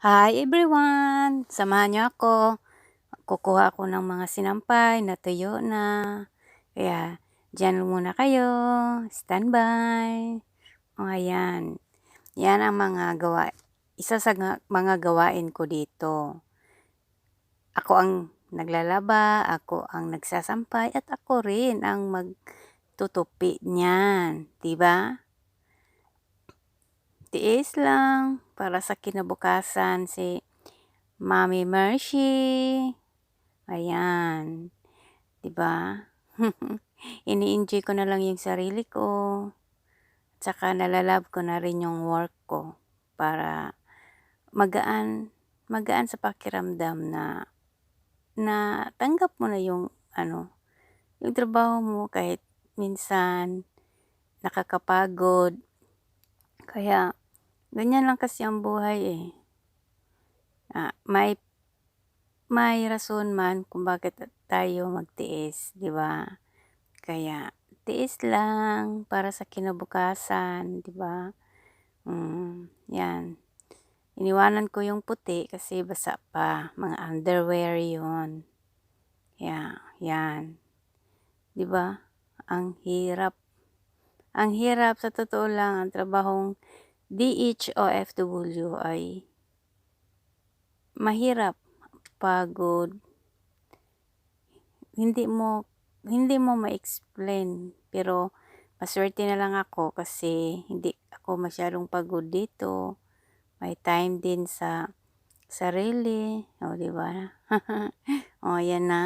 Hi everyone! Samahan niyo ako. Kukuha ako ng mga sinampay na tuyo na. Kaya, diyan muna kayo. Standby. O ayan. Yan ang mga isa sa mga gawain ko dito. Ako ang naglalaba, ako ang nagsasampay, at ako rin ang magtutupi niyan. Diba? Tiis lang para sa kinabukasan si Mami Mercy. Ayan, 'di ba? Ini-enjoy ko na lang yung sarili ko, tsaka nala-love ko na rin yung work ko para magaan magaan sa pakiramdam na tanggap mo na yung yung trabaho mo kahit minsan nakakapagod. Kaya ganyan lang kasi ang buhay, eh. May rason man kung bakit tayo magtiis, 'di ba? Kaya tiis lang para sa kinabukasan, 'di ba? 'Yan. Iniwanan ko yung puti kasi basa pa, mga underwear 'yon. 'Yan. 'Di ba? Ang hirap. Ang hirap sa totoo lang ang trabahong DH ay mahirap, pagod. Hindi mo ma-explain, pero masuwerte na lang ako kasi hindi ako masyadong pagod dito. May time din sa sarili, oh, 'di ba? Oh, 'yan na.